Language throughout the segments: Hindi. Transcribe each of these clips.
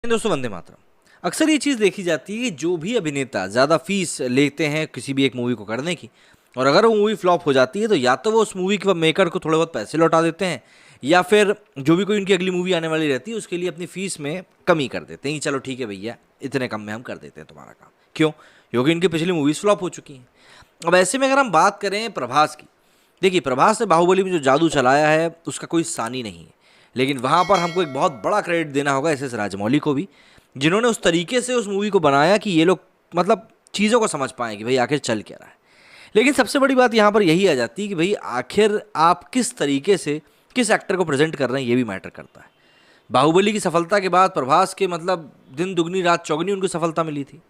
दोस्तों, वंदे मातरम। अक्सर ये चीज़ देखी जाती है कि जो भी अभिनेता ज़्यादा फीस लेते हैं किसी भी एक मूवी को करने की, और अगर वो मूवी फ्लॉप हो जाती है तो या तो वो उस मूवी के मेकर को थोड़े बहुत पैसे लौटा देते हैं, या फिर जो भी कोई उनकी अगली मूवी आने वाली रहती है उसके लिए अपनी फीस में कमी कर देते हैं कि चलो ठीक है भैया, इतने कम में हम कर देते हैं तुम्हारा काम। क्यों? क्योंकि इनकी पिछली मूवीज़ फ्लॉप हो चुकी हैं। अब ऐसे में अगर हम बात करें प्रभास की, देखिए प्रभास ने बाहुबली में जो जादू चलाया है उसका कोई सानी नहीं है, लेकिन वहाँ पर हमको एक बहुत बड़ा क्रेडिट देना होगा एस एस राजमौली को भी, जिन्होंने उस तरीके से उस मूवी को बनाया कि ये लोग मतलब चीज़ों को समझ पाएँ कि भाई आखिर चल क्या रहा है। लेकिन सबसे बड़ी बात यहाँ पर यही आ जाती है कि भाई आखिर आप किस तरीके से किस एक्टर को प्रेजेंट कर रहे हैं, ये भी मैटर करता है। बाहुबली की सफलता के बाद प्रभास के मतलब दिन दुगनी रात चौगनी उनको सफलता मिली थी।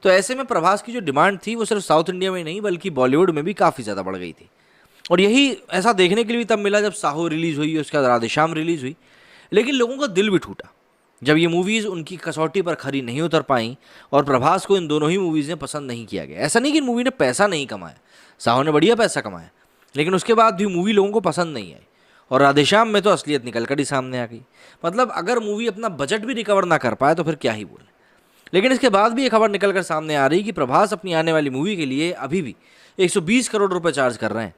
तो ऐसे में प्रभास की जो डिमांड थी वो सिर्फ साउथ इंडिया में ही नहीं बल्कि बॉलीवुड में भी काफ़ी ज़्यादा बढ़ गई थी। और यही ऐसा देखने के लिए भी तब मिला जब साहो रिलीज़ हुई, उसके बाद राधेश्याम रिलीज़ हुई। लेकिन लोगों का दिल भी टूटा जब ये मूवीज़ उनकी कसौटी पर खरी नहीं उतर पाईं और प्रभास को इन दोनों ही मूवीज़ में पसंद नहीं किया गया। ऐसा नहीं कि इन मूवी ने पैसा नहीं कमाया, साहो ने बढ़िया पैसा कमाया, लेकिन उसके बाद भी मूवी लोगों को पसंद नहीं आई। और राधेश्याम में तो असलियत निकल कर ही सामने आ गई। मतलब अगर मूवी अपना बजट भी रिकवर ना कर पाए तो फिर क्या ही बोले। लेकिन इसके बाद भी ये खबर निकल कर सामने आ रही कि प्रभास अपनी आने वाली मूवी के लिए अभी भी 120 करोड़ रुपए चार्ज कर रहे हैं,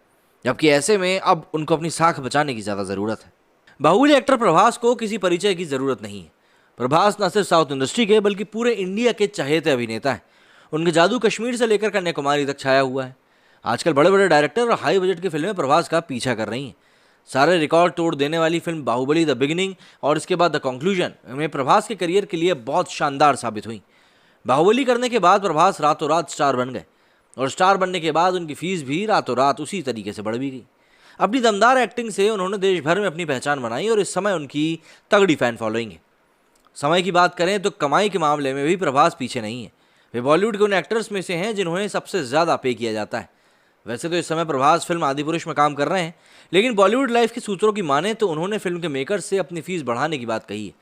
जबकि ऐसे में अब उनको अपनी साख बचाने की ज़्यादा ज़रूरत है। बाहुबली एक्टर प्रभास को किसी परिचय की ज़रूरत नहीं है। प्रभास न सिर्फ साउथ इंडस्ट्री के बल्कि पूरे इंडिया के चहेते अभिनेता हैं। उनके जादू कश्मीर से लेकर कन्याकुमारी तक छाया हुआ है। आजकल बड़े बड़े डायरेक्टर और हाई बजट की फिल्में प्रभास का पीछा कर रही हैं। सारे रिकॉर्ड तोड़ देने वाली फिल्म बाहुबली द बिगिनिंग और इसके बाद द कंक्लूजन में प्रभास के करियर के लिए बहुत शानदार साबित हुई। बाहुबली करने के बाद प्रभास रातों रात स्टार बन गए, और स्टार बनने के बाद उनकी फीस भी रातों रात उसी तरीके से बढ़ भी गई। अपनी दमदार एक्टिंग से उन्होंने देश भर में अपनी पहचान बनाई और इस समय उनकी तगड़ी फैन फॉलोइंग है। समय की बात करें तो कमाई के मामले में भी प्रभास पीछे नहीं है। वे बॉलीवुड के उन एक्टर्स में से हैं जिन्हें सबसे ज़्यादा पे किया जाता है। वैसे तो इस समय प्रभास फिल्म आदिपुरुष में काम कर रहे हैं, लेकिन बॉलीवुड लाइफ के सूत्रों की माने तो उन्होंने फिल्म के मेकर्स से अपनी फीस बढ़ाने की बात कही है।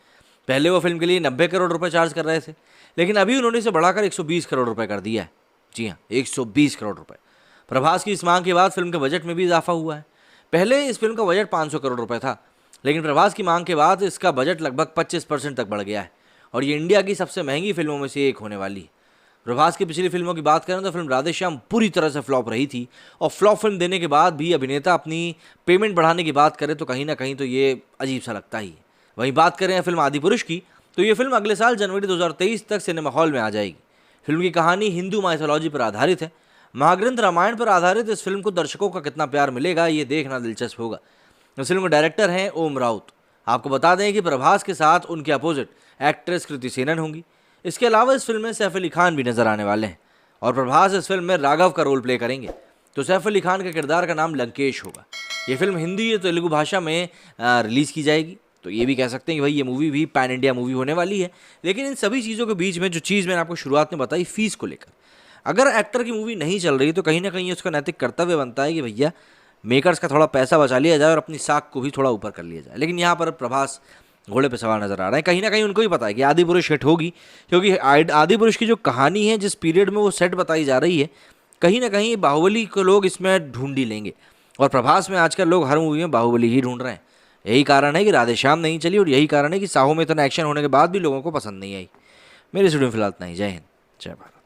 पहले वो फिल्म के लिए 90 करोड़ रुपए चार्ज कर रहे थे, लेकिन अभी उन्होंने इसे बढ़ाकर 120 करोड़ रुपए कर दिया है। जी हाँ, 120 करोड़ रुपए। प्रभास की इस मांग के बाद फिल्म के बजट में भी इजाफा हुआ है। पहले इस फिल्म का बजट 500 करोड़ रुपए था, लेकिन प्रभास की मांग के बाद इसका बजट लगभग 25% तक बढ़ गया है और ये इंडिया की सबसे महंगी फिल्मों में से एक होने वाली है। प्रभास की पिछली फिल्मों की बात करें तो फिल्म राधेश्याम पूरी तरह से फ्लॉप रही थी, और फ्लॉप फिल्म देने के बाद भी अभिनेता अपनी पेमेंट बढ़ाने की बात करे तो कहीं ना कहीं तो ये अजीब सा लगता ही है। वहीं बात करें फिल्म आदिपुरुष की तो ये फिल्म अगले साल जनवरी 2023 तक सिनेमा हॉल में आ जाएगी। फिल्म की कहानी हिंदू माइथोलॉजी पर आधारित है। महाग्रंथ रामायण पर आधारित इस फिल्म को दर्शकों का कितना प्यार मिलेगा ये देखना दिलचस्प होगा। इस फिल्म के डायरेक्टर हैं ओम राउत। आपको बता दें कि प्रभास के साथ उनके अपोजिट एक्ट्रेस कृति सेनन होंगी। इसके अलावा इस फिल्म में सैफ अली खान भी नजर आने वाले हैं, और प्रभास इस फिल्म में राघव का रोल प्ले करेंगे। तो सैफ अली खान के किरदार का नाम लंकेश होगा। ये फिल्म हिंदी या तेलुगु भाषा में रिलीज़ की जाएगी। तो ये भी कह सकते हैं कि भाई ये मूवी भी पैन इंडिया मूवी होने वाली है। लेकिन इन सभी चीज़ों के बीच में जो चीज़ मैंने आपको शुरुआत में बताई फीस को लेकर, अगर एक्टर की मूवी नहीं चल रही तो कहीं ना कहीं उसका नैतिक कर्तव्य बनता है कि भैया मेकर्स का थोड़ा पैसा बचा लिया जाए और अपनी साख को भी थोड़ा ऊपर कर लिया जाए। लेकिन यहाँ पर प्रभास घोड़े पे सवार नजर आ रहे हैं। कहीं ना कहीं उनको ही पता है कि आदिपुरुष हिट होगी, क्योंकि आदिपुरुष की जो कहानी है, जिस पीरियड में वो सेट बताई जा रही है, कहीं ना कहीं बाहुबली को लोग इसमें ढूंढ ही लेंगे। और प्रभास में आजकल लोग हर मूवी में बाहुबली ही ढूंढ रहे हैं। यही कारण है कि राधेश्याम नहीं चली, और यही कारण है कि साहो में इतना एक्शन होने के बाद भी लोगों को पसंद नहीं आई। मेरे स्टूडियो में फिलहाल इतना ही। जय हिंद, जय भारत।